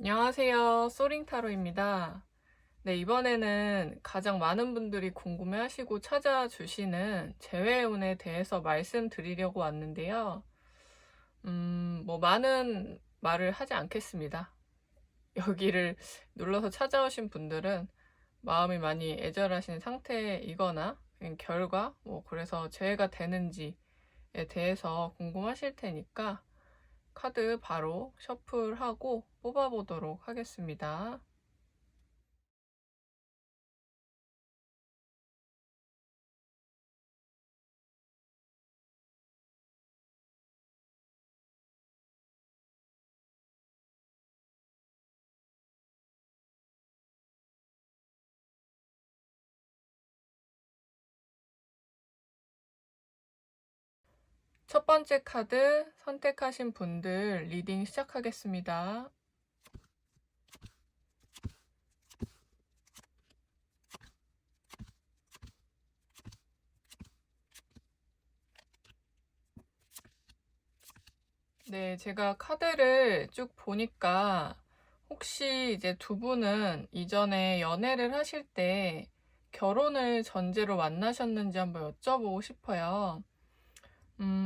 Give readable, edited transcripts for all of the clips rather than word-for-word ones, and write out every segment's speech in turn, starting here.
안녕하세요. 소링타로입니다. 네, 이번에는 가장 많은 분들이 궁금해하시고 찾아주시는 재회운에 대해서 말씀드리려고 왔는데요. 많은 말을 하지 않겠습니다. 여기를 눌러서 찾아오신 분들은 마음이 많이 애절하신 상태이거나 결과, 그래서 재회가 되는지에 대해서 궁금하실 테니까 카드 바로 셔플하고 뽑아보도록 하겠습니다. 첫 번째 카드 선택하신 분들 리딩 시작하겠습니다. 네, 제가 카드를 쭉 보니까 혹시 이제 두 분은 이전에 연애를 하실 때 결혼을 전제로 만나셨는지 한번 여쭤보고 싶어요.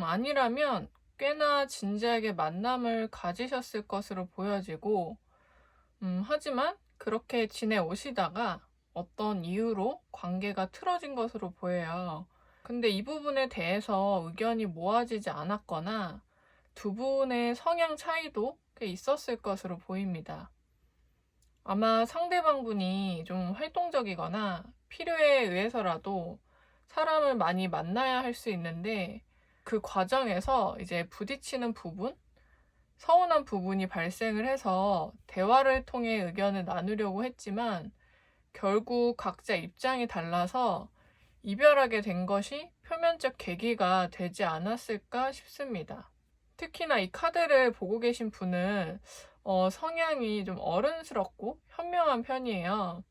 아니라면 꽤나 진지하게 만남을 가지셨을 것으로 보여지고, 하지만 그렇게 지내오시다가 어떤 이유로 관계가 틀어진 것으로 보여요. 근데 이 부분에 대해서 의견이 모아지지 않았거나 두 분의 성향 차이도 꽤 있었을 것으로 보입니다. 아마 상대방분이 좀 활동적이거나 필요에 의해서라도 사람을 많이 만나야 할 수 있는데 그 과정에서 이제 부딪히는 부분, 서운한 부분이 발생을 해서 대화를 통해 의견을 나누려고 했지만 결국 각자 입장이 달라서 이별하게 된 것이 표면적 계기가 되지 않았을까 싶습니다. 특히나 이 카드를 보고 계신 분은 성향이 좀 어른스럽고 현명한 편이에요.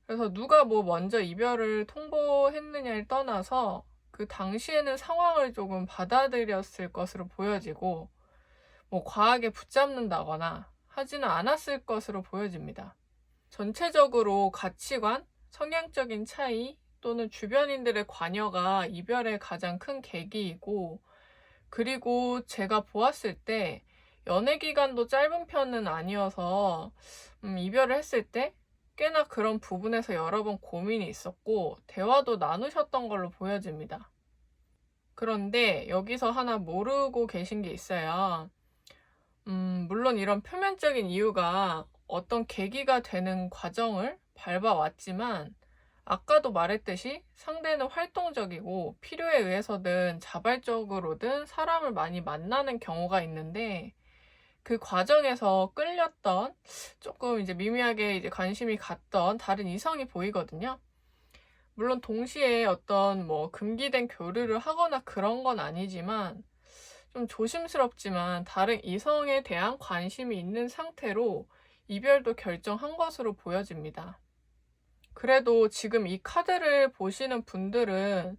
그래서 누가 먼저 이별을 통보했느냐를 떠나서 그 당시에는 상황을 조금 받아들였을 것으로 보여지고 과하게 붙잡는다거나 하지는 않았을 것으로 보여집니다. 전체적으로 가치관, 성향적인 차이 또는 주변인들의 관여가 이별의 가장 큰 계기이고, 그리고 제가 보았을 때 연애 기간도 짧은 편은 아니어서 이별을 했을 때 꽤나 그런 부분에서 여러 번 고민이 있었고 대화도 나누셨던 걸로 보여집니다. 그런데 여기서 하나 모르고 계신 게 있어요. 물론 이런 표면적인 이유가 어떤 계기가 되는 과정을 밟아왔지만 아까도 말했듯이 상대는 활동적이고 필요에 의해서든 자발적으로든 사람을 많이 만나는 경우가 있는데 그 과정에서 끌렸던 조금 이제 미미하게 이제 관심이 갔던 다른 이성이 보이거든요. 물론 동시에 어떤 금기된 교류를 하거나 그런 건 아니지만 좀 조심스럽지만 다른 이성에 대한 관심이 있는 상태로 이별도 결정한 것으로 보여집니다. 그래도 지금 이 카드를 보시는 분들은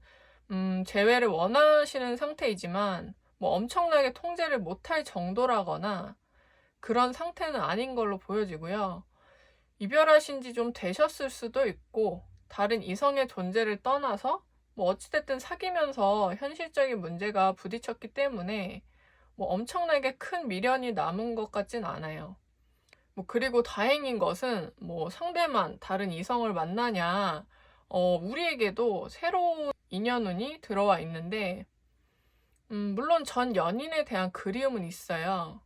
재회를 원하시는 상태이지만 엄청나게 통제를 못할 정도라거나 그런 상태는 아닌 걸로 보여지고요. 이별하신 지 좀 되셨을 수도 있고 다른 이성의 존재를 떠나서 어찌됐든 사귀면서 현실적인 문제가 부딪혔기 때문에 엄청나게 큰 미련이 남은 것 같진 않아요. 그리고 다행인 것은 상대만 다른 이성을 만나냐, 우리에게도 새로운 인연운이 들어와 있는데, 물론 전 연인에 대한 그리움은 있어요.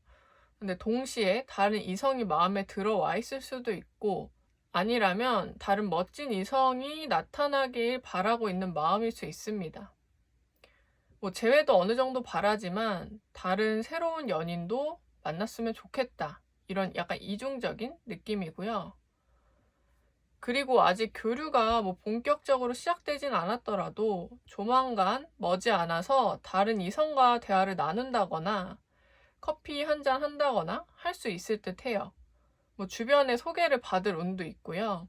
근데 동시에 다른 이성이 마음에 들어와 있을 수도 있고, 아니라면 다른 멋진 이성이 나타나길 바라고 있는 마음일 수 있습니다. 재회도 어느 정도 바라지만 다른 새로운 연인도 만났으면 좋겠다. 이런 약간 이중적인 느낌이고요. 그리고 아직 교류가 본격적으로 시작되진 않았더라도 조만간 머지않아서 다른 이성과 대화를 나눈다거나 커피 한 잔 한다거나 할 수 있을 듯 해요. 주변에 소개를 받을 운도 있고요.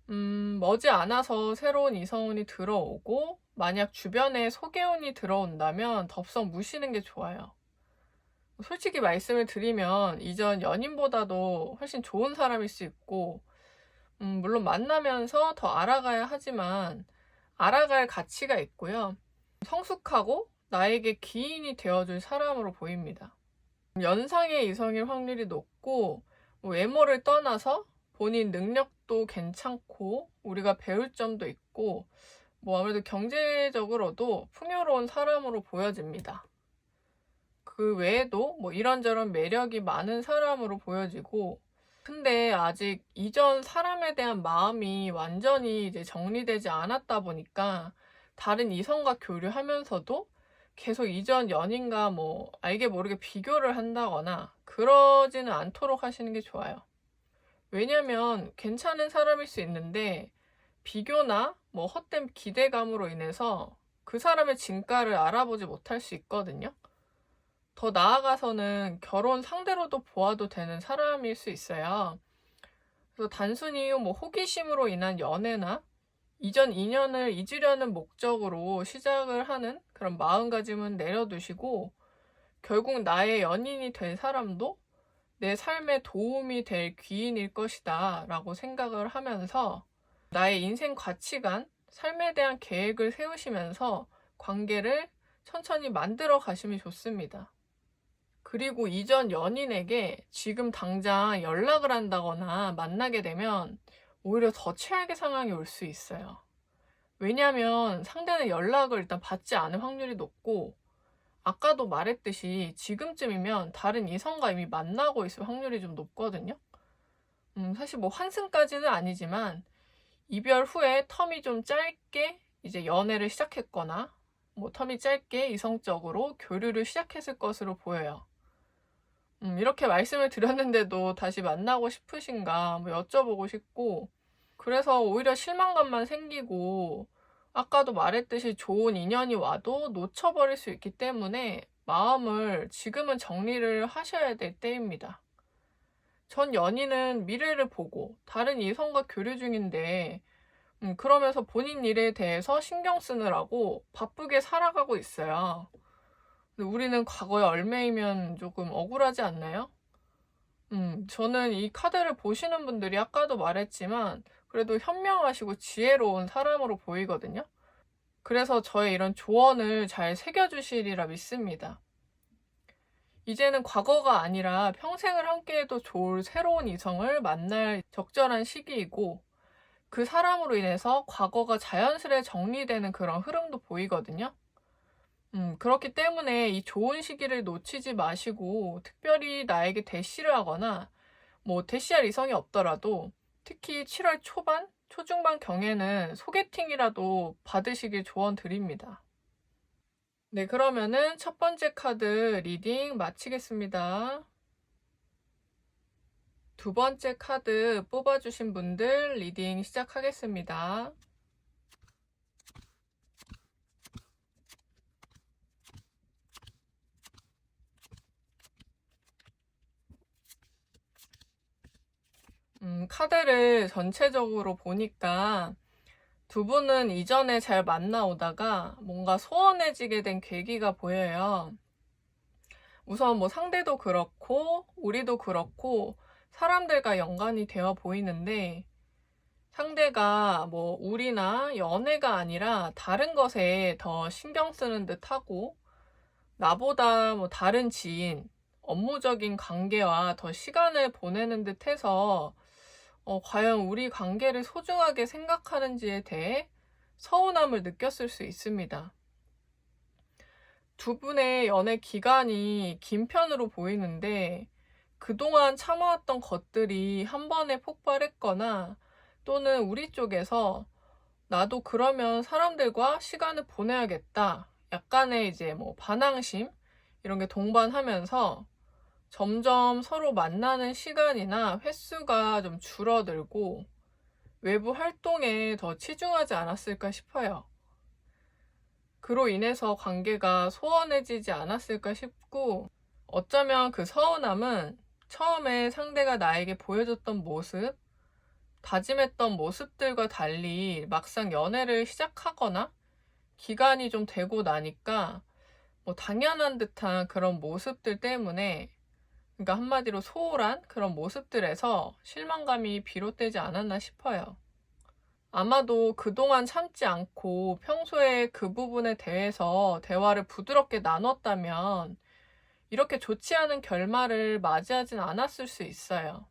머지않아서 새로운 이성운이 들어오고 만약 주변에 소개운이 들어온다면 덥석 무시는 게 좋아요. 솔직히 말씀을 드리면 이전 연인보다도 훨씬 좋은 사람일 수 있고, 물론 만나면서 더 알아가야 하지만 알아갈 가치가 있고요. 성숙하고 나에게 기인이 되어줄 사람으로 보입니다. 연상의 이성일 확률이 높고, 외모를 떠나서 본인 능력도 괜찮고 우리가 배울 점도 있고, 아무래도 경제적으로도 풍요로운 사람으로 보여집니다. 그 외에도 이런저런 매력이 많은 사람으로 보여지고, 근데 아직 이전 사람에 대한 마음이 완전히 이제 정리되지 않았다 보니까 다른 이성과 교류하면서도 계속 이전 연인과 알게 모르게 비교를 한다거나 그러지는 않도록 하시는 게 좋아요. 왜냐면 괜찮은 사람일 수 있는데 비교나 헛된 기대감으로 인해서 그 사람의 진가를 알아보지 못할 수 있거든요. 더 나아가서는 결혼 상대로도 보아도 되는 사람일 수 있어요. 그래서 단순히 호기심으로 인한 연애나 이전 인연을 잊으려는 목적으로 시작을 하는 그런 마음가짐은 내려두시고, 결국 나의 연인이 될 사람도 내 삶에 도움이 될 귀인일 것이다 라고 생각을 하면서 나의 인생 가치관, 삶에 대한 계획을 세우시면서 관계를 천천히 만들어 가시면 좋습니다. 그리고 이전 연인에게 지금 당장 연락을 한다거나 만나게 되면 오히려 더 최악의 상황이 올 수 있어요. 왜냐하면 상대는 연락을 일단 받지 않을 확률이 높고, 아까도 말했듯이 지금쯤이면 다른 이성과 이미 만나고 있을 확률이 좀 높거든요. 사실 환승까지는 아니지만 이별 후에 텀이 좀 짧게 이제 연애를 시작했거나 텀이 짧게 이성적으로 교류를 시작했을 것으로 보여요. 이렇게 말씀을 드렸는데도 다시 만나고 싶으신가 여쭤보고 싶고, 그래서 오히려 실망감만 생기고, 아까도 말했듯이 좋은 인연이 와도 놓쳐버릴 수 있기 때문에 마음을 지금은 정리를 하셔야 될 때입니다. 전 연인은 미래를 보고 다른 이성과 교류 중인데, 그러면서 본인 일에 대해서 신경 쓰느라고 바쁘게 살아가고 있어요. 근데 우리는 과거에 얼매이면 조금 억울하지 않나요? 저는 이 카드를 보시는 분들이 아까도 말했지만 그래도 현명하시고 지혜로운 사람으로 보이거든요. 그래서 저의 이런 조언을 잘 새겨주시리라 믿습니다. 이제는 과거가 아니라 평생을 함께해도 좋을 새로운 이성을 만날 적절한 시기이고, 그 사람으로 인해서 과거가 자연스레 정리되는 그런 흐름도 보이거든요. 그렇기 때문에 이 좋은 시기를 놓치지 마시고 특별히 나에게 대시를 하거나 대시할 이성이 없더라도 특히 7월 초반, 초중반 경에는 소개팅이라도 받으시길 조언 드립니다. 네, 그러면은 첫 번째 카드 리딩 마치겠습니다. 두 번째 카드 뽑아주신 분들 리딩 시작하겠습니다. 카드를 전체적으로 보니까 두 분은 이전에 잘 만나오다가 뭔가 소원해지게 된 계기가 보여요. 우선 상대도 그렇고 우리도 그렇고 사람들과 연관이 되어 보이는데, 상대가 우리나 연애가 아니라 다른 것에 더 신경 쓰는 듯 하고, 나보다 다른 지인, 업무적인 관계와 더 시간을 보내는 듯 해서 과연 우리 관계를 소중하게 생각하는지에 대해 서운함을 느꼈을 수 있습니다. 두 분의 연애 기간이 긴 편으로 보이는데 그동안 참아왔던 것들이 한 번에 폭발했거나, 또는 우리 쪽에서 나도 그러면 사람들과 시간을 보내야겠다, 약간의 이제 반항심 이런 게 동반하면서 점점 서로 만나는 시간이나 횟수가 좀 줄어들고 외부 활동에 더 치중하지 않았을까 싶어요. 그로 인해서 관계가 소원해지지 않았을까 싶고, 어쩌면 그 서운함은 처음에 상대가 나에게 보여줬던 모습, 다짐했던 모습들과 달리 막상 연애를 시작하거나 기간이 좀 되고 나니까 뭐 당연한 듯한 그런 모습들 때문에, 그러니까 한마디로 소홀한 그런 모습들에서 실망감이 비롯되지 않았나 싶어요. 아마도 그동안 참지 않고 평소에 그 부분에 대해서 대화를 부드럽게 나눴다면 이렇게 좋지 않은 결말을 맞이하진 않았을 수 있어요.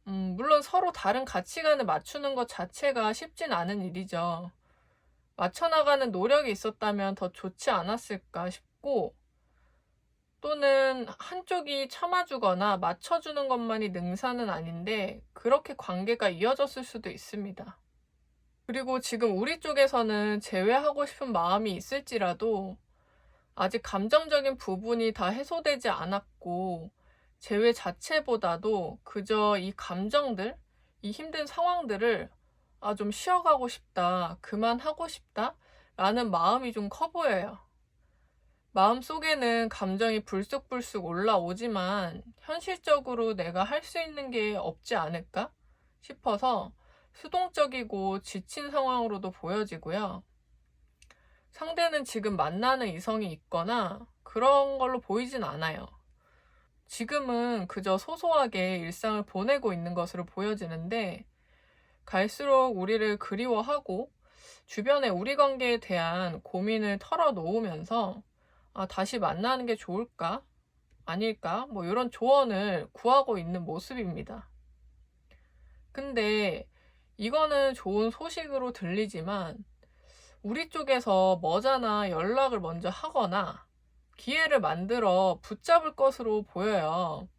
물론 서로 다른 가치관을 맞추는 것 자체가 쉽진 않은 일이죠. 맞춰나가는 노력이 있었다면 더 좋지 않았을까 싶고, 또는 한쪽이 참아주거나 맞춰주는 것만이 능사는 아닌데 그렇게 관계가 이어졌을 수도 있습니다. 그리고 지금 우리 쪽에서는 제외하고 싶은 마음이 있을지라도 아직 감정적인 부분이 다 해소되지 않았고, 제외 자체보다도 그저 이 감정들, 이 힘든 상황들을 좀 쉬어가고 싶다, 그만하고 싶다 라는 마음이 좀 커 보여요. 마음속에는 감정이 불쑥불쑥 올라오지만 현실적으로 내가 할 수 있는 게 없지 않을까 싶어서 수동적이고 지친 상황으로도 보여지고요. 상대는 지금 만나는 이성이 있거나 그런 걸로 보이진 않아요. 지금은 그저 소소하게 일상을 보내고 있는 것으로 보여지는데, 갈수록 우리를 그리워하고 주변에 우리 관계에 대한 고민을 털어놓으면서 다시 만나는 게 좋을까? 아닐까? 뭐 이런 조언을 구하고 있는 모습입니다. 근데 이거는 좋은 소식으로 들리지만 우리 쪽에서 머지않아 연락을 먼저 하거나 기회를 만들어 붙잡을 것으로 보여요.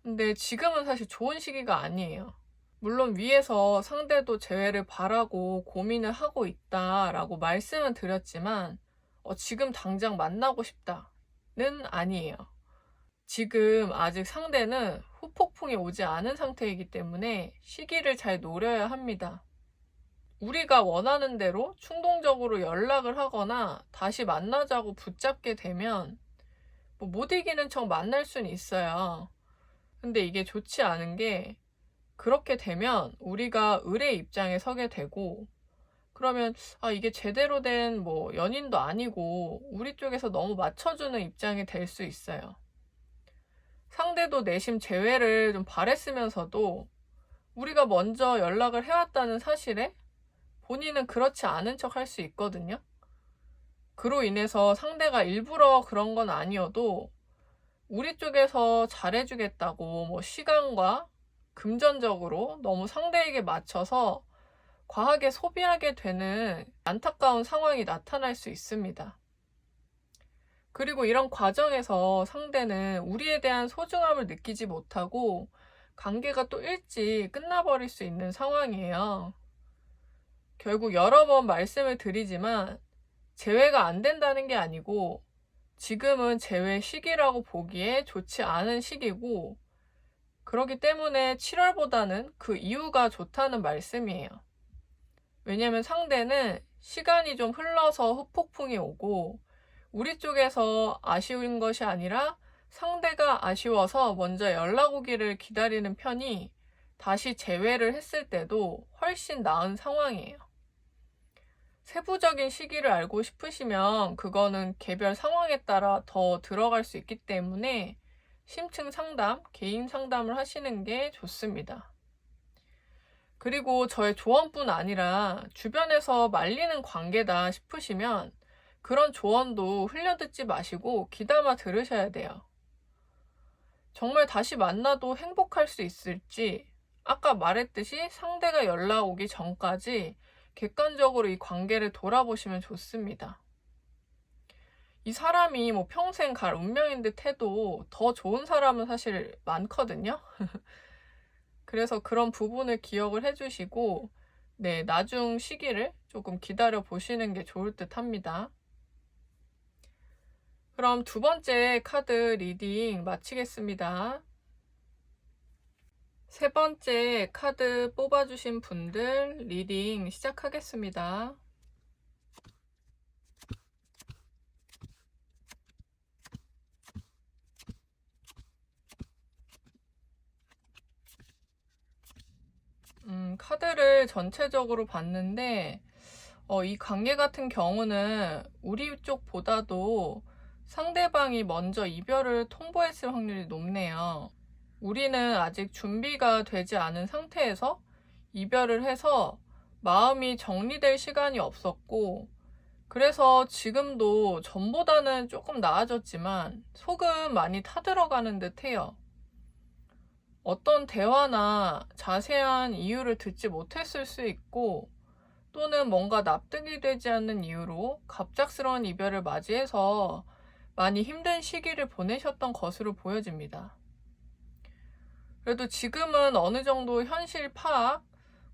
근데 지금은 사실 좋은 시기가 아니에요. 물론 위에서 상대도 재회를 바라고 고민을 하고 있다라고 말씀은 드렸지만 지금 당장 만나고 싶다는 아니에요. 지금 아직 상대는 후폭풍이 오지 않은 상태이기 때문에 시기를 잘 노려야 합니다. 우리가 원하는 대로 충동적으로 연락을 하거나 다시 만나자고 붙잡게 되면 못 이기는 척 만날 수는 있어요. 근데 이게 좋지 않은 게, 그렇게 되면 우리가 을의 입장에 서게 되고, 그러면 이게 제대로 된 연인도 아니고 우리 쪽에서 너무 맞춰주는 입장이 될 수 있어요. 상대도 내심 재회를 좀 바랬으면서도 우리가 먼저 연락을 해왔다는 사실에 본인은 그렇지 않은 척 할 수 있거든요. 그로 인해서 상대가 일부러 그런 건 아니어도 우리 쪽에서 잘해주겠다고 시간과 금전적으로 너무 상대에게 맞춰서 과하게 소비하게 되는 안타까운 상황이 나타날 수 있습니다. 그리고 이런 과정에서 상대는 우리에 대한 소중함을 느끼지 못하고 관계가 또 일찍 끝나버릴 수 있는 상황이에요. 결국 여러 번 말씀을 드리지만 재회가 안 된다는 게 아니고 지금은 재회 시기라고 보기에 좋지 않은 시기고, 그렇기 때문에 7월보다는 그 이유가 좋다는 말씀이에요. 왜냐면 상대는 시간이 좀 흘러서 후폭풍이 오고 우리 쪽에서 아쉬운 것이 아니라 상대가 아쉬워서 먼저 연락 오기를 기다리는 편이 다시 재회를 했을 때도 훨씬 나은 상황이에요. 세부적인 시기를 알고 싶으시면 그거는 개별 상황에 따라 더 들어갈 수 있기 때문에 심층 상담, 개인 상담을 하시는 게 좋습니다. 그리고 저의 조언뿐 아니라 주변에서 말리는 관계다 싶으시면 그런 조언도 흘려듣지 마시고 귀담아 들으셔야 돼요. 정말 다시 만나도 행복할 수 있을지, 아까 말했듯이 상대가 연락 오기 전까지 객관적으로 이 관계를 돌아보시면 좋습니다. 이 사람이 평생 갈 운명인 듯 해도 더 좋은 사람은 사실 많거든요. 그래서 그런 부분을 기억을 해주시고, 나중 시기를 조금 기다려 보시는 게 좋을 듯 합니다. 그럼 두 번째 카드 리딩 마치겠습니다. 세 번째 카드 뽑아주신 분들 리딩 시작하겠습니다. 카드를 전체적으로 봤는데 이 관계 같은 경우는 우리 쪽보다도 상대방이 먼저 이별을 통보했을 확률이 높네요. 우리는 아직 준비가 되지 않은 상태에서 이별을 해서 마음이 정리될 시간이 없었고, 그래서 지금도 전보다는 조금 나아졌지만 속은 많이 타들어가는 듯 해요. 어떤 대화나 자세한 이유를 듣지 못했을 수 있고, 또는 뭔가 납득이 되지 않는 이유로 갑작스러운 이별을 맞이해서 많이 힘든 시기를 보내셨던 것으로 보여집니다. 그래도 지금은 어느 정도 현실 파악,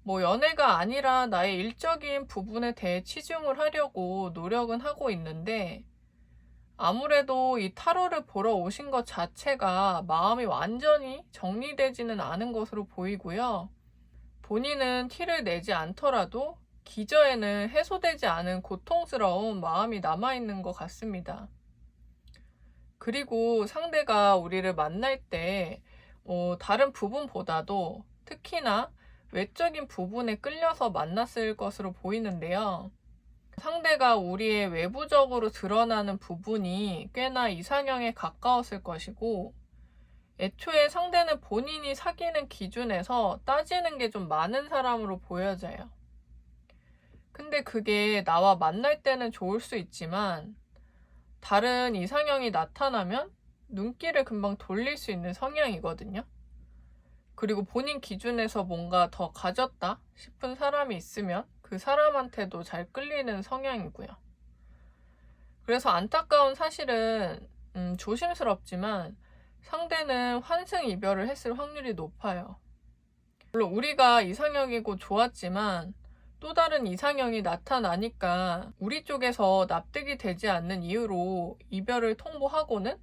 연애가 아니라 나의 일적인 부분에 대해 치중을 하려고 노력은 하고 있는데, 아무래도 이 타로를 보러 오신 것 자체가 마음이 완전히 정리되지는 않은 것으로 보이고요. 본인은 티를 내지 않더라도 기저에는 해소되지 않은 고통스러운 마음이 남아있는 것 같습니다. 그리고 상대가 우리를 만날 때 다른 부분보다도 특히나 외적인 부분에 끌려서 만났을 것으로 보이는데요. 상대가 우리의 외부적으로 드러나는 부분이 꽤나 이상형에 가까웠을 것이고, 애초에 상대는 본인이 사귀는 기준에서 따지는 게 좀 많은 사람으로 보여져요. 근데 그게 나와 만날 때는 좋을 수 있지만 다른 이상형이 나타나면 눈길을 금방 돌릴 수 있는 성향이거든요. 그리고 본인 기준에서 뭔가 더 가졌다 싶은 사람이 있으면 그 사람한테도 잘 끌리는 성향이고요. 그래서 안타까운 사실은 조심스럽지만 상대는 환승 이별을 했을 확률이 높아요. 물론 우리가 이상형이고 좋았지만 또 다른 이상형이 나타나니까 우리 쪽에서 납득이 되지 않는 이유로 이별을 통보하고는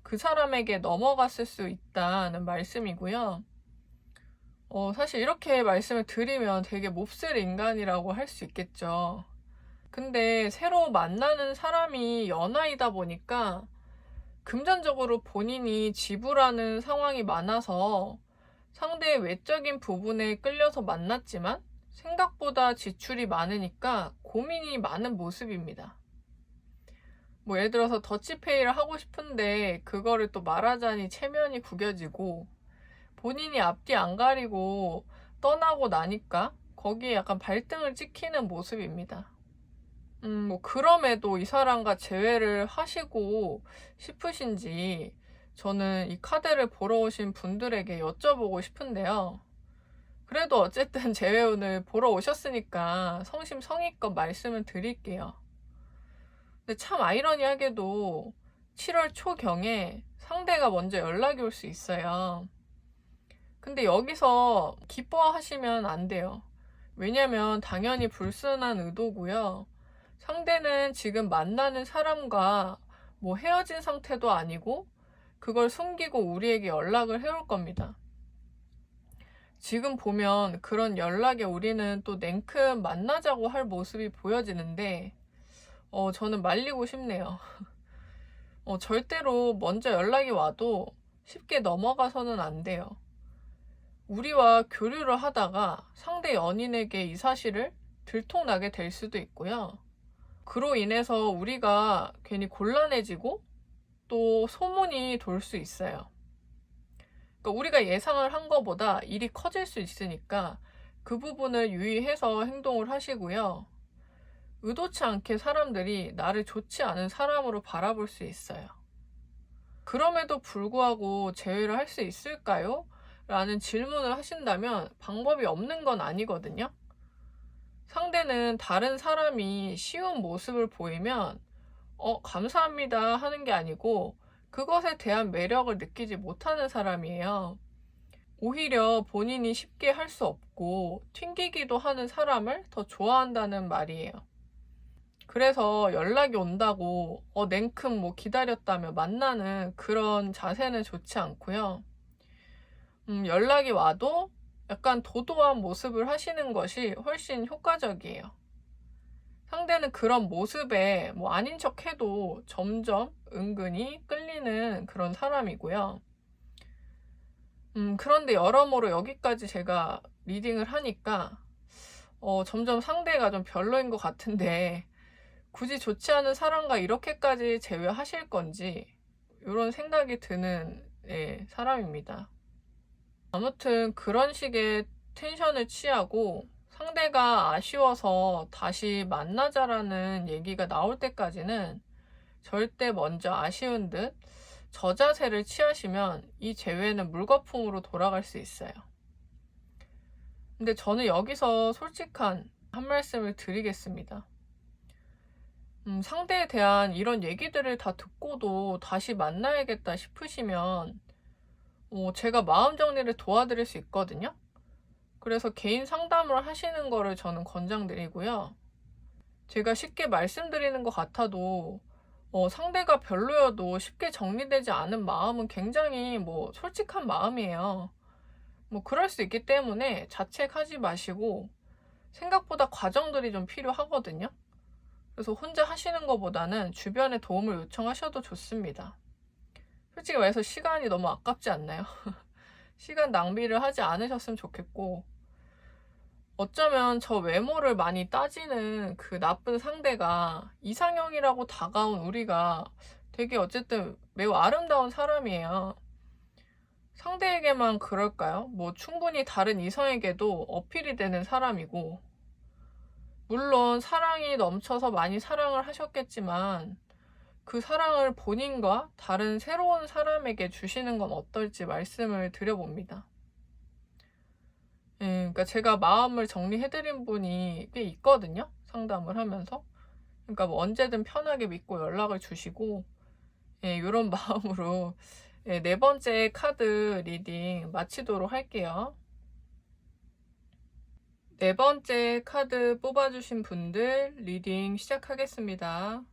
그 사람에게 넘어갔을 수 있다는 말씀이고요. 사실 이렇게 말씀을 드리면 되게 몹쓸 인간이라고 할 수 있겠죠. 근데 새로 만나는 사람이 연하이다 보니까 금전적으로 본인이 지불하는 상황이 많아서 상대의 외적인 부분에 끌려서 만났지만 생각보다 지출이 많으니까 고민이 많은 모습입니다. 예를 들어서 더치페이를 하고 싶은데 그거를 또 말하자니 체면이 구겨지고, 본인이 앞뒤 안 가리고 떠나고 나니까 거기에 약간 발등을 찍히는 모습입니다. 그럼에도 이 사람과 재회를 하시고 싶으신지 저는 이 카드를 보러 오신 분들에게 여쭤보고 싶은데요. 그래도 어쨌든 재회운을 보러 오셨으니까 성심성의껏 말씀을 드릴게요. 근데 참 아이러니하게도 7월 초경에 상대가 먼저 연락이 올 수 있어요. 근데 여기서 기뻐하시면 안 돼요. 왜냐면 당연히 불순한 의도고요. 상대는 지금 만나는 사람과 헤어진 상태도 아니고 그걸 숨기고 우리에게 연락을 해올 겁니다. 지금 보면 그런 연락에 우리는 또 냉큼 만나자고 할 모습이 보여지는데 저는 말리고 싶네요. 절대로 먼저 연락이 와도 쉽게 넘어가서는 안 돼요. 우리와 교류를 하다가 상대 연인에게 이 사실을 들통나게 될 수도 있고요. 그로 인해서 우리가 괜히 곤란해지고 또 소문이 돌 수 있어요. 그러니까 우리가 예상을 한 것보다 일이 커질 수 있으니까 그 부분을 유의해서 행동을 하시고요. 의도치 않게 사람들이 나를 좋지 않은 사람으로 바라볼 수 있어요. 그럼에도 불구하고 재회를 할 수 있을까요? 라는 질문을 하신다면 방법이 없는 건 아니거든요. 상대는 다른 사람이 쉬운 모습을 보이면 감사합니다 하는 게 아니고 그것에 대한 매력을 느끼지 못하는 사람이에요. 오히려 본인이 쉽게 할 수 없고 튕기기도 하는 사람을 더 좋아한다는 말이에요. 그래서 연락이 온다고 냉큼 기다렸다며 만나는 그런 자세는 좋지 않고요. 연락이 와도 약간 도도한 모습을 하시는 것이 훨씬 효과적이에요. 상대는 그런 모습에 아닌 척 해도 점점 은근히 끌리는 그런 사람이고요. 그런데 여러모로 여기까지 제가 리딩을 하니까 점점 상대가 좀 별로인 것 같은데 굳이 좋지 않은 사람과 이렇게까지 재회하실 건지 이런 생각이 드는 사람입니다. 아무튼 그런 식의 텐션을 취하고 상대가 아쉬워서 다시 만나자라는 얘기가 나올 때까지는 절대 먼저 아쉬운 듯 저자세를 취하시면 이 재회는 물거품으로 돌아갈 수 있어요. 근데 저는 여기서 솔직한 한 말씀을 드리겠습니다. 상대에 대한 이런 얘기들을 다 듣고도 다시 만나야겠다 싶으시면 제가 마음 정리를 도와드릴 수 있거든요. 그래서 개인 상담을 하시는 거를 저는 권장드리고요. 제가 쉽게 말씀드리는 것 같아도 상대가 별로여도 쉽게 정리되지 않은 마음은 굉장히 솔직한 마음이에요. 그럴 수 있기 때문에 자책하지 마시고 생각보다 과정들이 좀 필요하거든요. 그래서 혼자 하시는 것보다는 주변에 도움을 요청하셔도 좋습니다. 솔직히 말해서 시간이 너무 아깝지 않나요? 시간 낭비를 하지 않으셨으면 좋겠고, 어쩌면 저 외모를 많이 따지는 그 나쁜 상대가 이상형이라고 다가온 우리가 되게 어쨌든 매우 아름다운 사람이에요. 상대에게만 그럴까요? 충분히 다른 이성에게도 어필이 되는 사람이고, 물론 사랑이 넘쳐서 많이 사랑을 하셨겠지만 그 사랑을 본인과 다른 새로운 사람에게 주시는 건 어떨지 말씀을 드려봅니다. 그러니까 제가 마음을 정리해드린 분이 꽤 있거든요. 상담을 하면서. 그러니까 언제든 편하게 믿고 연락을 주시고, 이런 마음으로 네 번째 카드 리딩 마치도록 할게요. 네 번째 카드 뽑아주신 분들 리딩 시작하겠습니다.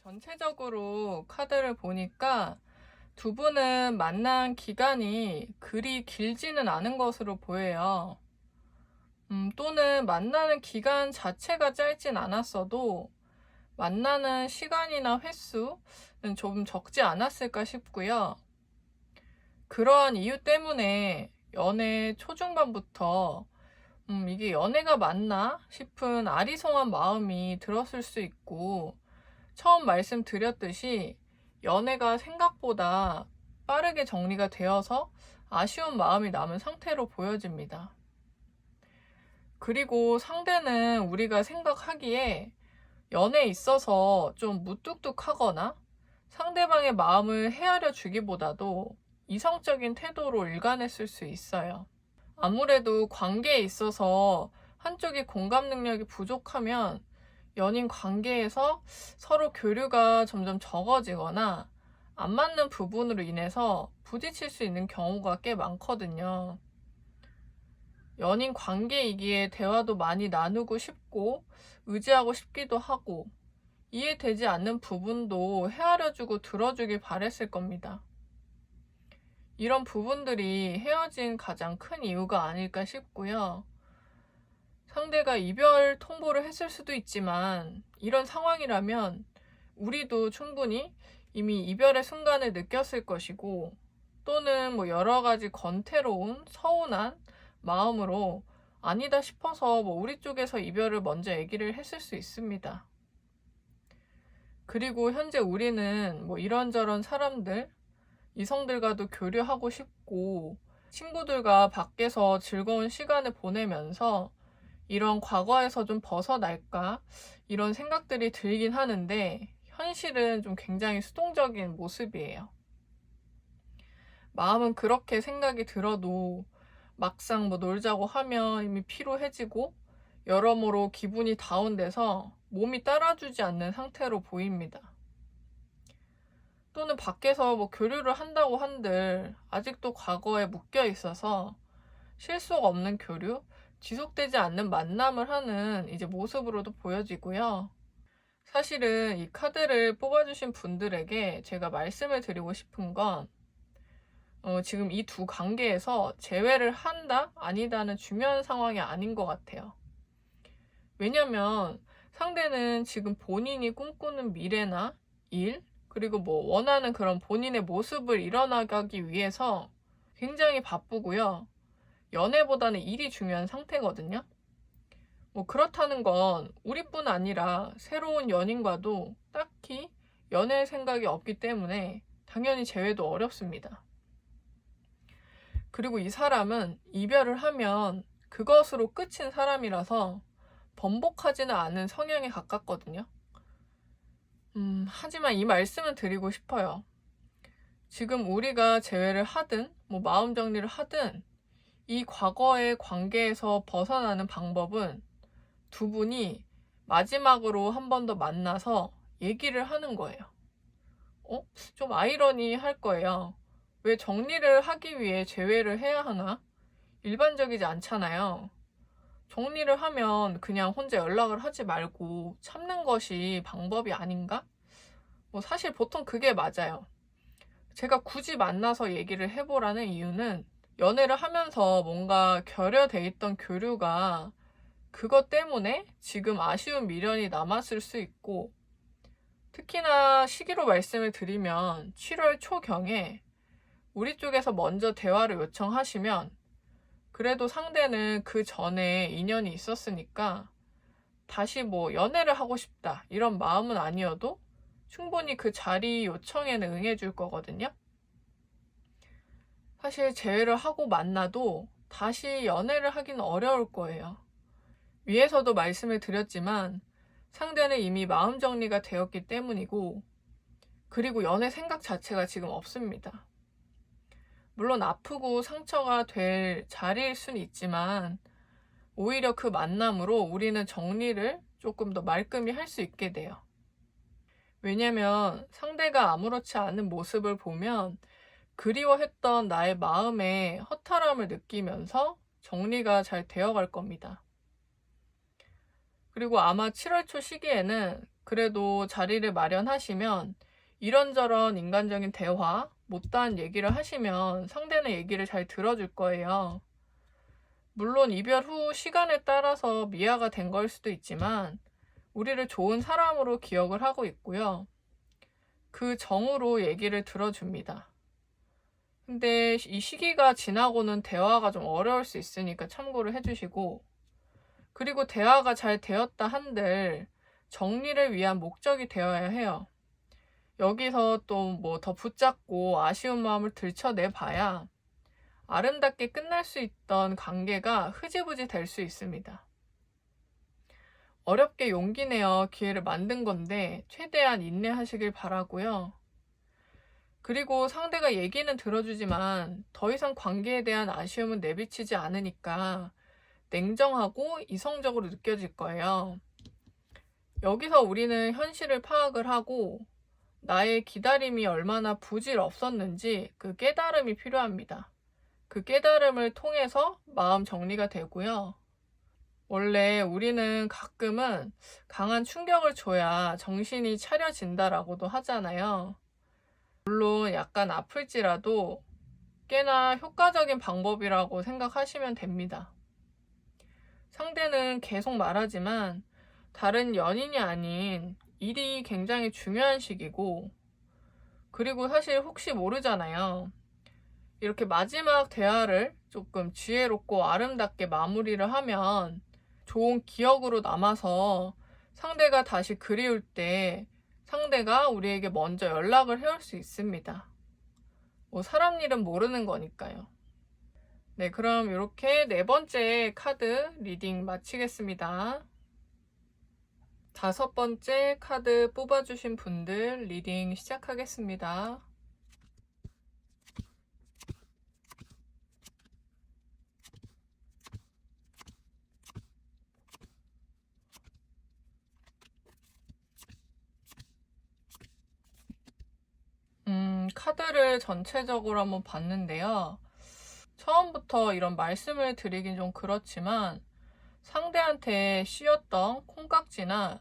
전체적으로 카드를 보니까 두 분은 만난 기간이 그리 길지는 않은 것으로 보여요. 또는 만나는 기간 자체가 짧진 않았어도 만나는 시간이나 횟수는 좀 적지 않았을까 싶고요. 그러한 이유 때문에 연애 초중반부터 이게 연애가 맞나 싶은 아리송한 마음이 들었을 수 있고, 처음 말씀드렸듯이 연애가 생각보다 빠르게 정리가 되어서 아쉬운 마음이 남은 상태로 보여집니다. 그리고 상대는 우리가 생각하기에 연애에 있어서 좀 무뚝뚝하거나 상대방의 마음을 헤아려 주기보다도 이성적인 태도로 일관했을 수 있어요. 아무래도 관계에 있어서 한쪽이 공감 능력이 부족하면 연인 관계에서 서로 교류가 점점 적어지거나 안 맞는 부분으로 인해서 부딪힐 수 있는 경우가 꽤 많거든요. 연인 관계이기에 대화도 많이 나누고 싶고 의지하고 싶기도 하고 이해되지 않는 부분도 헤아려주고 들어주길 바랬을 겁니다. 이런 부분들이 헤어진 가장 큰 이유가 아닐까 싶고요. 상대가 이별 통보를 했을 수도 있지만 이런 상황이라면 우리도 충분히 이미 이별의 순간을 느꼈을 것이고, 또는 여러 가지 권태로운 서운한 마음으로 아니다 싶어서 우리 쪽에서 이별을 먼저 얘기를 했을 수 있습니다. 그리고 현재 우리는 이런저런 사람들, 이성들과도 교류하고 싶고 친구들과 밖에서 즐거운 시간을 보내면서 이런 과거에서 좀 벗어날까 이런 생각들이 들긴 하는데 현실은 좀 굉장히 수동적인 모습이에요. 마음은 그렇게 생각이 들어도 막상 놀자고 하면 이미 피로해지고 여러모로 기분이 다운돼서 몸이 따라주지 않는 상태로 보입니다. 또는 밖에서 교류를 한다고 한들 아직도 과거에 묶여 있어서 실속 없는 교류, 지속되지 않는 만남을 하는 이제 모습으로도 보여지고요. 사실은 이 카드를 뽑아주신 분들에게 제가 말씀을 드리고 싶은 건 지금 이 두 관계에서 재회를 한다, 아니다는 중요한 상황이 아닌 것 같아요. 왜냐면 상대는 지금 본인이 꿈꾸는 미래나 일, 그리고 뭐 원하는 그런 본인의 모습을 이뤄나가기 위해서 굉장히 바쁘고요. 연애보다는 일이 중요한 상태거든요. 뭐 그렇다는 건 우리뿐 아니라 새로운 연인과도 딱히 연애할 생각이 없기 때문에 당연히 재회도 어렵습니다. 그리고 이 사람은 이별을 하면 그것으로 끝인 사람이라서 번복하지는 않은 성향에 가깝거든요. 하지만 이 말씀을 드리고 싶어요. 지금 우리가 재회를 하든 뭐 마음 정리를 하든 이 과거의 관계에서 벗어나는 방법은 두 분이 마지막으로 한 번 더 만나서 얘기를 하는 거예요. 좀 아이러니할 거예요. 왜 정리를 하기 위해 재회를 해야 하나? 일반적이지 않잖아요. 정리를 하면 그냥 혼자 연락을 하지 말고 참는 것이 방법이 아닌가? 뭐 사실 보통 그게 맞아요. 제가 굳이 만나서 얘기를 해보라는 이유는 연애를 하면서 뭔가 결여돼 있던 교류가 그것 때문에 지금 아쉬운 미련이 남았을 수 있고, 특히나 시기로 말씀을 드리면 7월 초경에 우리 쪽에서 먼저 대화를 요청하시면 그래도 상대는 그 전에 인연이 있었으니까 다시 뭐 연애를 하고 싶다 이런 마음은 아니어도 충분히 그 자리 요청에는 응해줄 거거든요. 사실 재회를 하고 만나도 다시 연애를 하기는 어려울 거예요. 위에서도 말씀을 드렸지만 상대는 이미 마음 정리가 되었기 때문이고, 그리고 연애 생각 자체가 지금 없습니다. 물론 아프고 상처가 될 자리일 수는 있지만 오히려 그 만남으로 우리는 정리를 조금 더 말끔히 할 수 있게 돼요. 왜냐면 상대가 아무렇지 않은 모습을 보면 그리워했던 나의 마음에 허탈함을 느끼면서 정리가 잘 되어갈 겁니다. 그리고 아마 7월 초 시기에는 그래도 자리를 마련하시면 이런저런 인간적인 대화, 못다한 얘기를 하시면 상대는 얘기를 잘 들어줄 거예요. 물론 이별 후 시간에 따라서 미아가 된 걸 수도 있지만 우리를 좋은 사람으로 기억을 하고 있고요. 그 정으로 얘기를 들어줍니다. 근데 이 시기가 지나고는 대화가 좀 어려울 수 있으니까 참고를 해주시고, 그리고 대화가 잘 되었다 한들 정리를 위한 목적이 되어야 해요. 여기서 또 뭐 더 붙잡고 아쉬운 마음을 들춰내 봐야 아름답게 끝날 수 있던 관계가 흐지부지 될 수 있습니다. 어렵게 용기 내어 기회를 만든 건데 최대한 인내하시길 바라고요. 그리고 상대가 얘기는 들어주지만 더 이상 관계에 대한 아쉬움은 내비치지 않으니까 냉정하고 이성적으로 느껴질 거예요. 여기서 우리는 현실을 파악을 하고 나의 기다림이 얼마나 부질없었는지 그 깨달음이 필요합니다. 그 깨달음을 통해서 마음 정리가 되고요. 원래 우리는 가끔은 강한 충격을 줘야 정신이 차려진다라고도 하잖아요. 물론 약간 아플지라도 꽤나 효과적인 방법이라고 생각하시면 됩니다. 상대는 계속 말하지만 다른 연인이 아닌 일이 굉장히 중요한 시기고, 그리고 사실 혹시 모르잖아요. 이렇게 마지막 대화를 조금 지혜롭고 아름답게 마무리를 하면 좋은 기억으로 남아서 상대가 다시 그리울 때 상대가 우리에게 먼저 연락을 해올 수 있습니다. 뭐 사람 일은 모르는 거니까요. 네, 그럼 이렇게 네 번째 카드 리딩 마치겠습니다. 다섯 번째 카드 뽑아주신 분들 리딩 시작하겠습니다. 카드를 전체적으로 한번 봤는데요. 처음부터 이런 말씀을 드리긴 좀 그렇지만 상대한테 씌었던 콩깍지나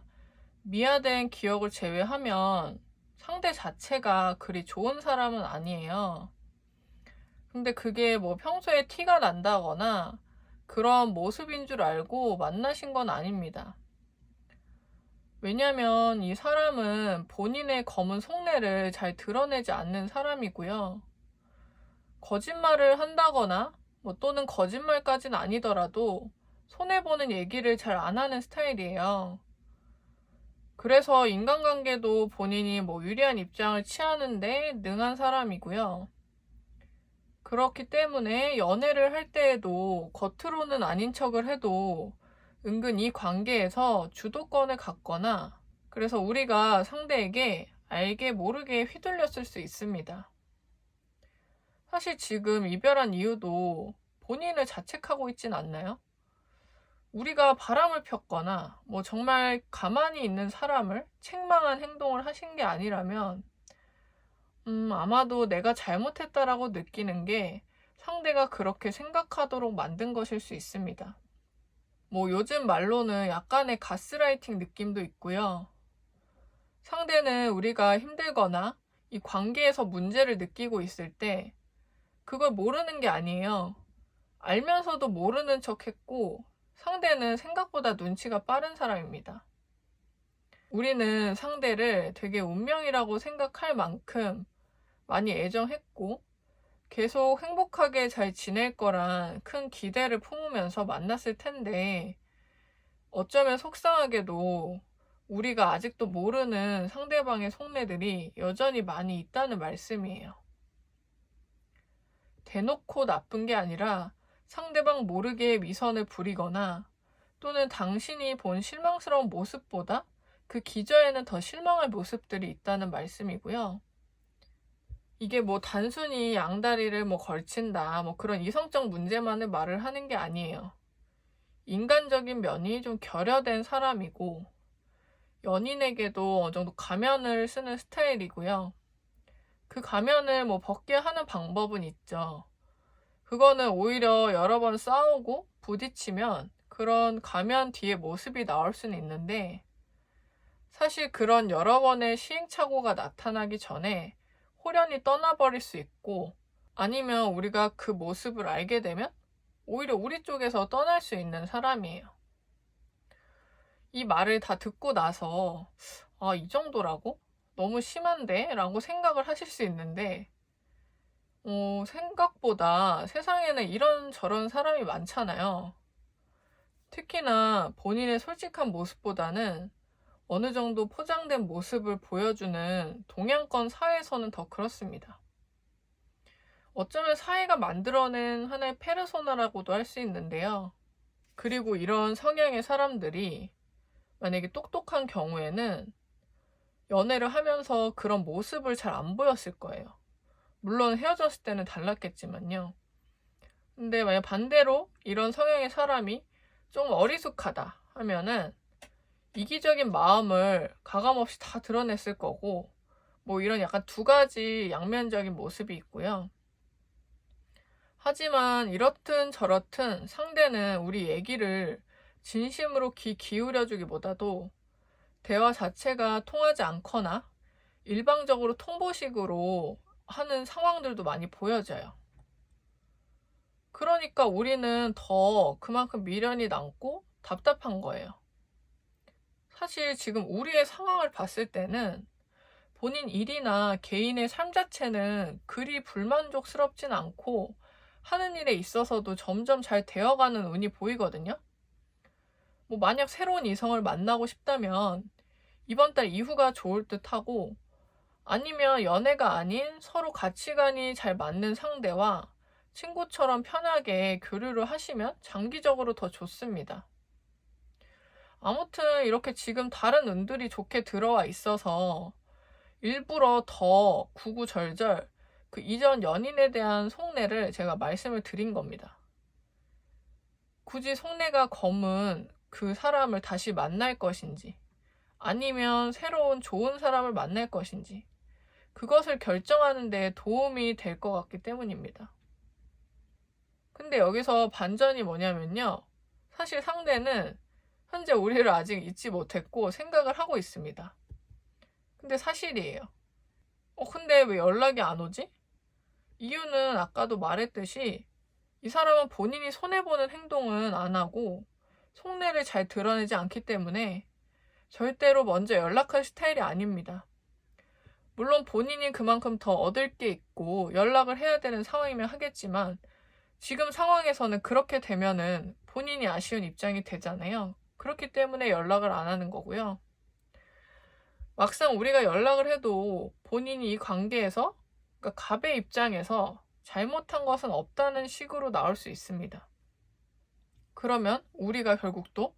미화된 기억을 제외하면 상대 자체가 그리 좋은 사람은 아니에요. 근데 그게 뭐 평소에 티가 난다거나 그런 모습인 줄 알고 만나신 건 아닙니다. 왜냐면 이 사람은 본인의 검은 속내를 잘 드러내지 않는 사람이고요. 거짓말을 한다거나 또는 거짓말까지는 아니더라도 손해보는 얘기를 잘 안 하는 스타일이에요. 그래서 인간관계도 본인이 유리한 입장을 취하는데 능한 사람이고요. 그렇기 때문에 연애를 할 때에도 겉으로는 아닌 척을 해도 은근 이 관계에서 주도권을 갖거나, 그래서 우리가 상대에게 알게 모르게 휘둘렸을 수 있습니다. 사실 지금 이별한 이유도 본인을 자책하고 있진 않나요? 우리가 바람을 폈거나 정말 가만히 있는 사람을 책망한 행동을 하신 게 아니라면 아마도 내가 잘못했다라고 느끼는 게 상대가 그렇게 생각하도록 만든 것일 수 있습니다. 요즘 말로는 약간의 가스라이팅 느낌도 있고요. 상대는 우리가 힘들거나 이 관계에서 문제를 느끼고 있을 때 그걸 모르는 게 아니에요. 알면서도 모르는 척 했고, 상대는 생각보다 눈치가 빠른 사람입니다. 우리는 상대를 되게 운명이라고 생각할 만큼 많이 애정했고, 계속 행복하게 잘 지낼 거란 큰 기대를 품으면서 만났을 텐데, 어쩌면 속상하게도 우리가 아직도 모르는 상대방의 속내들이 여전히 많이 있다는 말씀이에요. 대놓고 나쁜 게 아니라 상대방 모르게 위선을 부리거나, 또는 당신이 본 실망스러운 모습보다 그 기저에는 더 실망할 모습들이 있다는 말씀이고요. 이게 단순히 양다리를 걸친다, 그런 이성적 문제만을 말을 하는 게 아니에요. 인간적인 면이 좀 결여된 사람이고, 연인에게도 어느 정도 가면을 쓰는 스타일이고요. 그 가면을 벗게 하는 방법은 있죠. 그거는 오히려 여러 번 싸우고 부딪히면 그런 가면 뒤에 모습이 나올 수는 있는데, 사실 그런 여러 번의 시행착오가 나타나기 전에 홀연히 떠나버릴 수 있고, 아니면 우리가 그 모습을 알게 되면 오히려 우리 쪽에서 떠날 수 있는 사람이에요. 이 말을 다 듣고 나서 이 정도라고? 너무 심한데? 라고 생각을 하실 수 있는데, 생각보다 세상에는 이런저런 사람이 많잖아요. 특히나 본인의 솔직한 모습보다는 어느 정도 포장된 모습을 보여주는 동양권 사회에서는 더 그렇습니다. 어쩌면 사회가 만들어낸 하나의 페르소나라고도 할 수 있는데요. 그리고 이런 성향의 사람들이 만약에 똑똑한 경우에는 연애를 하면서 그런 모습을 잘 안 보였을 거예요. 물론 헤어졌을 때는 달랐겠지만요. 근데 만약 반대로 이런 성향의 사람이 좀 어리숙하다 하면은 이기적인 마음을 가감없이 다 드러냈을 거고, 이런 약간 두 가지 양면적인 모습이 있고요. 하지만 이렇든 저렇든 상대는 우리 얘기를 진심으로 귀 기울여주기보다도 대화 자체가 통하지 않거나 일방적으로 통보식으로 하는 상황들도 많이 보여져요. 그러니까 우리는 더 그만큼 미련이 남고 답답한 거예요. 사실 지금 우리의 상황을 봤을 때는 본인 일이나 개인의 삶 자체는 그리 불만족스럽진 않고 하는 일에 있어서도 점점 잘 되어가는 운이 보이거든요. 만약 새로운 이성을 만나고 싶다면 이번 달 이후가 좋을 듯 하고, 아니면 연애가 아닌 서로 가치관이 잘 맞는 상대와 친구처럼 편하게 교류를 하시면 장기적으로 더 좋습니다. 아무튼 이렇게 지금 다른 운들이 좋게 들어와 있어서 일부러 더 구구절절 그 이전 연인에 대한 속내를 제가 말씀을 드린 겁니다. 굳이 속내가 검은 그 사람을 다시 만날 것인지, 아니면 새로운 좋은 사람을 만날 것인지, 그것을 결정하는 데 도움이 될 것 같기 때문입니다. 근데 여기서 반전이 뭐냐면요. 사실 상대는 현재 우리를 아직 잊지 못했고 생각을 하고 있습니다. 근데 사실이에요. 근데 왜 연락이 안 오지? 이유는 아까도 말했듯이 이 사람은 본인이 손해보는 행동은 안 하고 속내를 잘 드러내지 않기 때문에 절대로 먼저 연락할 스타일이 아닙니다. 물론 본인이 그만큼 더 얻을 게 있고 연락을 해야 되는 상황이면 하겠지만 지금 상황에서는 그렇게 되면은 본인이 아쉬운 입장이 되잖아요. 그렇기 때문에 연락을 안 하는 거고요. 막상 우리가 연락을 해도 본인이 이 관계에서, 그러니까 갑의 입장에서 잘못한 것은 없다는 식으로 나올 수 있습니다. 그러면 우리가 결국 또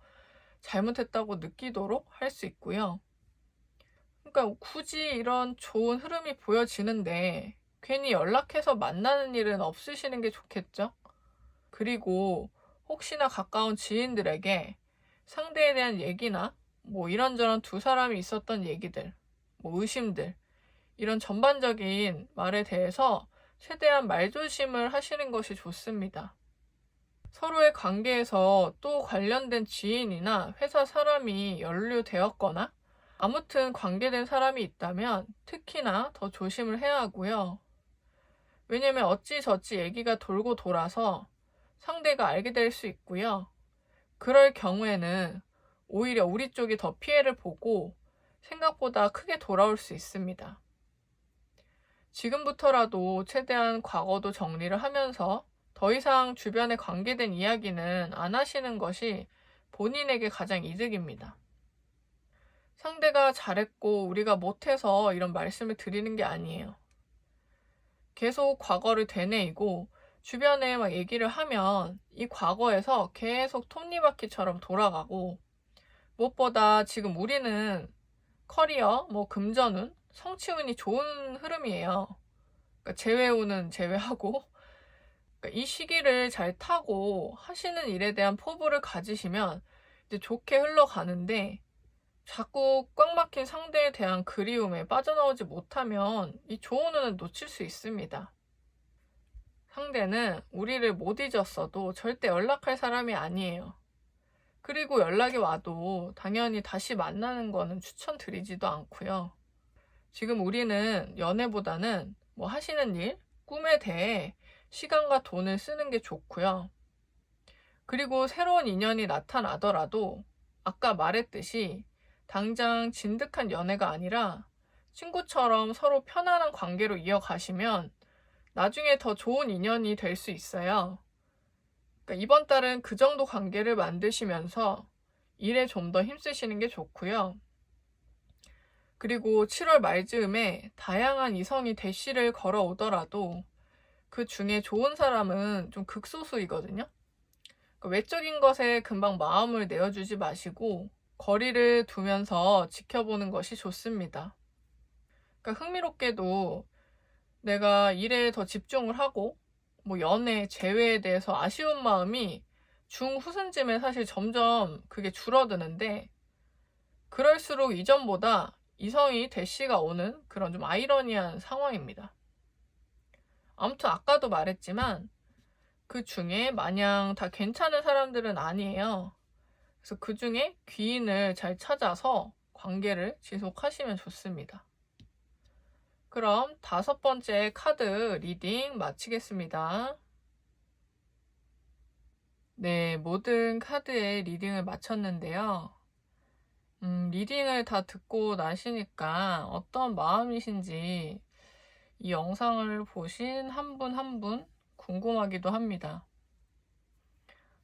잘못했다고 느끼도록 할 수 있고요. 그러니까 굳이 이런 좋은 흐름이 보여지는데 괜히 연락해서 만나는 일은 없으시는 게 좋겠죠? 그리고 혹시나 가까운 지인들에게 상대에 대한 얘기나 뭐 이런저런 두 사람이 있었던 얘기들, 뭐 의심들, 이런 전반적인 말에 대해서 최대한 말조심을 하시는 것이 좋습니다. 서로의 관계에서 또 관련된 지인이나 회사 사람이 연루되었거나 아무튼 관계된 사람이 있다면 특히나 더 조심을 해야 하고요. 왜냐면 어찌저찌 얘기가 돌고 돌아서 상대가 알게 될 수 있고요. 그럴 경우에는 오히려 우리 쪽이 더 피해를 보고 생각보다 크게 돌아올 수 있습니다. 지금부터라도 최대한 과거도 정리를 하면서 더 이상 주변에 관계된 이야기는 안 하시는 것이 본인에게 가장 이득입니다. 상대가 잘했고 우리가 못해서 이런 말씀을 드리는 게 아니에요. 계속 과거를 되뇌이고 주변에 막 얘기를 하면 이 과거에서 계속 톱니바퀴처럼 돌아가고 무엇보다 지금 우리는 커리어, 뭐 금전운, 성취운이 좋은 흐름이에요. 그러니까 재회운은 제외하고 그러니까 이 시기를 잘 타고 하시는 일에 대한 포부를 가지시면 이제 좋게 흘러가는데 자꾸 꽉 막힌 상대에 대한 그리움에 빠져나오지 못하면 이 좋은 운을 놓칠 수 있습니다. 상대는 우리를 못 잊었어도 절대 연락할 사람이 아니에요. 그리고 연락이 와도 당연히 다시 만나는 거는 추천드리지도 않고요. 지금 우리는 연애보다는 뭐 하시는 일, 꿈에 대해 시간과 돈을 쓰는 게 좋고요. 그리고 새로운 인연이 나타나더라도 아까 말했듯이 당장 진득한 연애가 아니라 친구처럼 서로 편안한 관계로 이어가시면 나중에 더 좋은 인연이 될 수 있어요. 그러니까 이번 달은 그 정도 관계를 만드시면서 일에 좀 더 힘쓰시는 게 좋고요. 그리고 7월 말즈음에 다양한 이성이 대시를 걸어오더라도 그 중에 좋은 사람은 좀 극소수이거든요. 그러니까 외적인 것에 금방 마음을 내어주지 마시고 거리를 두면서 지켜보는 것이 좋습니다. 그러니까 흥미롭게도 내가 일에 더 집중을 하고 뭐 연애, 재회에 대해서 아쉬운 마음이 중후순쯤에 사실 점점 그게 줄어드는데 그럴수록 이전보다 이성이 대시가 오는 그런 좀 아이러니한 상황입니다. 아무튼 아까도 말했지만 그 중에 마냥 다 괜찮은 사람들은 아니에요. 그래서 그 중에 귀인을 잘 찾아서 관계를 지속하시면 좋습니다. 그럼 5번째 카드 리딩 마치겠습니다. 네, 모든 카드의 리딩을 마쳤는데요. 리딩을 다 듣고 나시니까 어떤 마음이신지 이 영상을 보신 한 분 한 분 궁금하기도 합니다.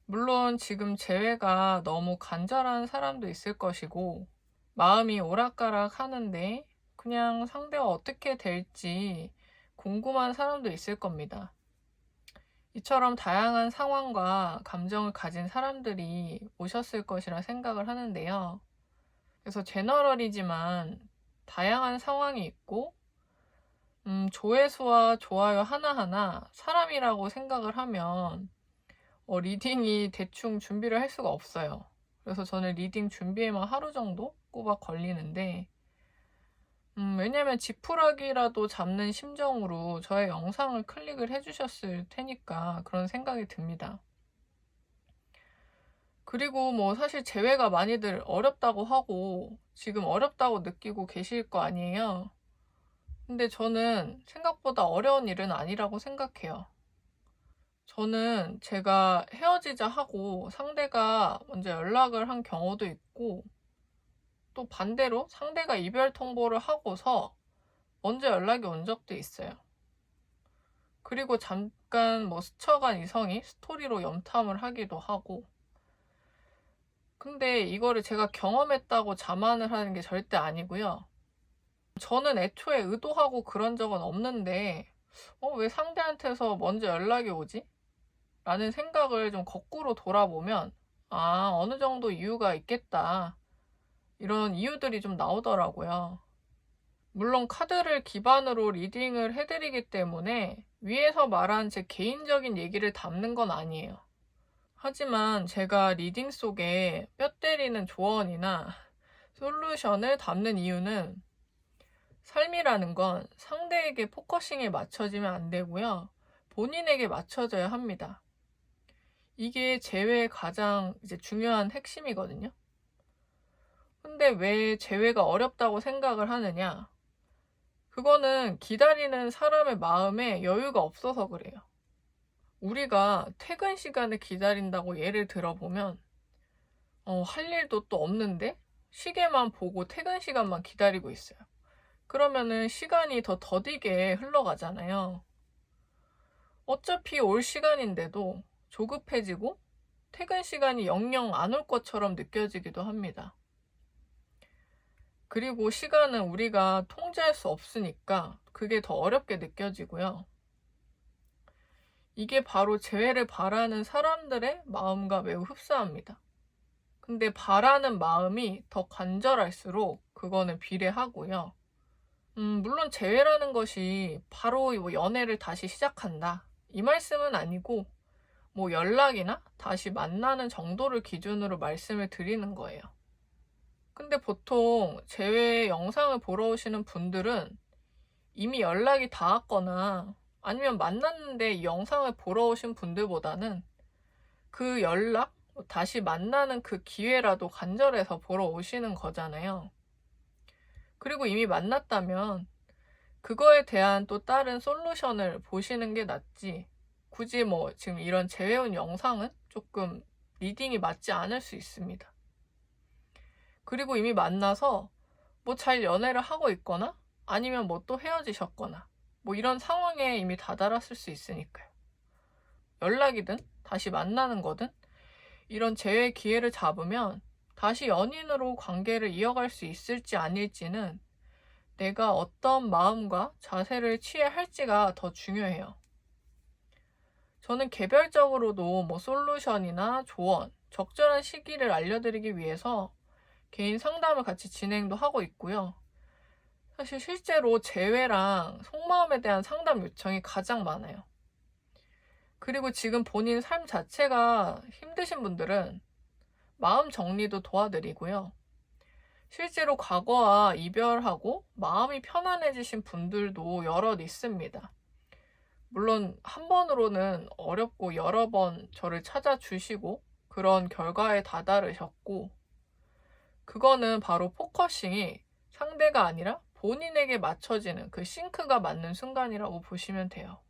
물론 지금 재회가 너무 간절한 사람도 있을 것이고 마음이 오락가락 하는데 그냥 상대와 어떻게 될지 궁금한 사람도 있을 겁니다. 이처럼 다양한 상황과 감정을 가진 사람들이 오셨을 것이라 생각을 하는데요. 그래서 제너럴이지만 다양한 상황이 있고 조회수와 좋아요 하나하나 사람이라고 생각을 하면 리딩이 대충 준비를 할 수가 없어요. 그래서 저는 리딩 준비에만 하루 정도 꼬박 걸리는데 왜냐면 지푸라기라도 잡는 심정으로 저의 영상을 클릭을 해주셨을 테니까 그런 생각이 듭니다. 그리고 뭐 사실 재회가 많이들 어렵다고 하고 지금 어렵다고 느끼고 계실 거 아니에요. 근데 저는 생각보다 어려운 일은 아니라고 생각해요. 저는 제가 헤어지자 하고 상대가 먼저 연락을 한 경우도 있고 또 반대로 상대가 이별 통보를 하고서 먼저 연락이 온 적도 있어요. 그리고 잠깐 뭐 스쳐간 이성이 스토리로 염탐을 하기도 하고. 근데 이거를 제가 경험했다고 자만을 하는 게 절대 아니고요. 저는 애초에 의도하고 그런 적은 없는데 왜 상대한테서 먼저 연락이 오지? 라는 생각을 좀 거꾸로 돌아보면 어느 정도 이유가 있겠다. 이런 이유들이 좀 나오더라고요. 물론 카드를 기반으로 리딩을 해드리기 때문에 위에서 말한 제 개인적인 얘기를 담는 건 아니에요. 하지만 제가 리딩 속에 뼈 때리는 조언이나 솔루션을 담는 이유는 삶이라는 건 상대에게 포커싱이 맞춰지면 안 되고요. 본인에게 맞춰져야 합니다. 이게 재회의 가장 중요한 핵심이거든요. 근데 왜 재회가 어렵다고 생각을 하느냐? 그거는 기다리는 사람의 마음에 여유가 없어서 그래요. 우리가 퇴근 시간을 기다린다고 예를 들어보면 할 일도 또 없는데 시계만 보고 퇴근 시간만 기다리고 있어요. 그러면은 시간이 더 더디게 흘러가잖아요. 어차피 올 시간인데도 조급해지고 퇴근 시간이 영영 안 올 것처럼 느껴지기도 합니다. 그리고 시간은 우리가 통제할 수 없으니까 그게 더 어렵게 느껴지고요. 이게 바로 재회를 바라는 사람들의 마음과 매우 흡사합니다. 근데 바라는 마음이 더 간절할수록 그거는 비례하고요. 물론 재회라는 것이 바로 연애를 다시 시작한다. 이 말씀은 아니고 연락이나 다시 만나는 정도를 기준으로 말씀을 드리는 거예요. 근데 보통 재회 영상을 보러 오시는 분들은 이미 연락이 닿았거나 아니면 만났는데 이 영상을 보러 오신 분들보다는 그 연락, 다시 만나는 그 기회라도 간절해서 보러 오시는 거잖아요. 그리고 이미 만났다면 그거에 대한 또 다른 솔루션을 보시는 게 낫지. 굳이 지금 이런 재회운 영상은 조금 리딩이 맞지 않을 수 있습니다. 그리고 이미 만나서 잘 연애를 하고 있거나 아니면 또 헤어지셨거나 이런 상황에 이미 다다랐을 수 있으니까요. 연락이든 다시 만나는 거든 이런 재회 기회를 잡으면 다시 연인으로 관계를 이어갈 수 있을지 아닐지는 내가 어떤 마음과 자세를 취해야 할지가 더 중요해요. 저는 개별적으로도 솔루션이나 조언, 적절한 시기를 알려드리기 위해서 개인 상담을 같이 진행도 하고 있고요. 사실 실제로 재회랑 속마음에 대한 상담 요청이 가장 많아요. 그리고 지금 본인 삶 자체가 힘드신 분들은 마음 정리도 도와드리고요. 실제로 과거와 이별하고 마음이 편안해지신 분들도 여럿 있습니다. 물론 한 번으로는 어렵고 여러 번 저를 찾아주시고 그런 결과에 다다르셨고 그거는 바로 포커싱이 상대가 아니라 본인에게 맞춰지는 그 싱크가 맞는 순간이라고 보시면 돼요.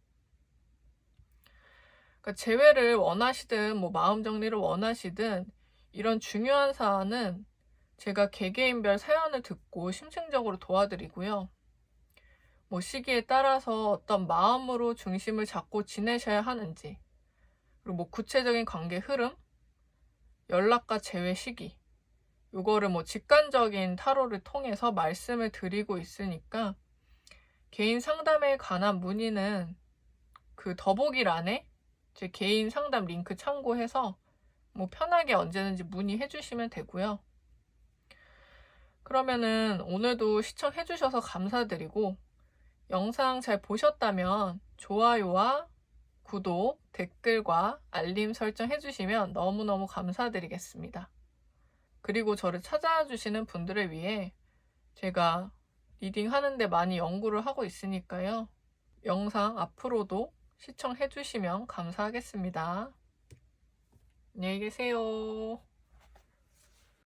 그러니까 재회를 원하시든 마음 정리를 원하시든 이런 중요한 사안은 제가 개개인별 사연을 듣고 심층적으로 도와드리고요. 시기에 따라서 어떤 마음으로 중심을 잡고 지내셔야 하는지, 그리고 구체적인 관계 흐름, 연락과 재회 시기, 요거를 직관적인 타로를 통해서 말씀을 드리고 있으니까 개인 상담에 관한 문의는 그 더보기란에 제 개인 상담 링크 참고해서 편하게 언제든지 문의해 주시면 되고요. 그러면은 오늘도 시청해 주셔서 감사드리고 영상 잘 보셨다면 좋아요와 구독, 댓글과 알림 설정해 주시면 너무너무 감사드리겠습니다. 그리고 저를 찾아와 주시는 분들을 위해 제가 리딩 하는데 많이 연구를 하고 있으니까요. 영상 앞으로도 시청해 주시면 감사하겠습니다. 안녕히 계세요.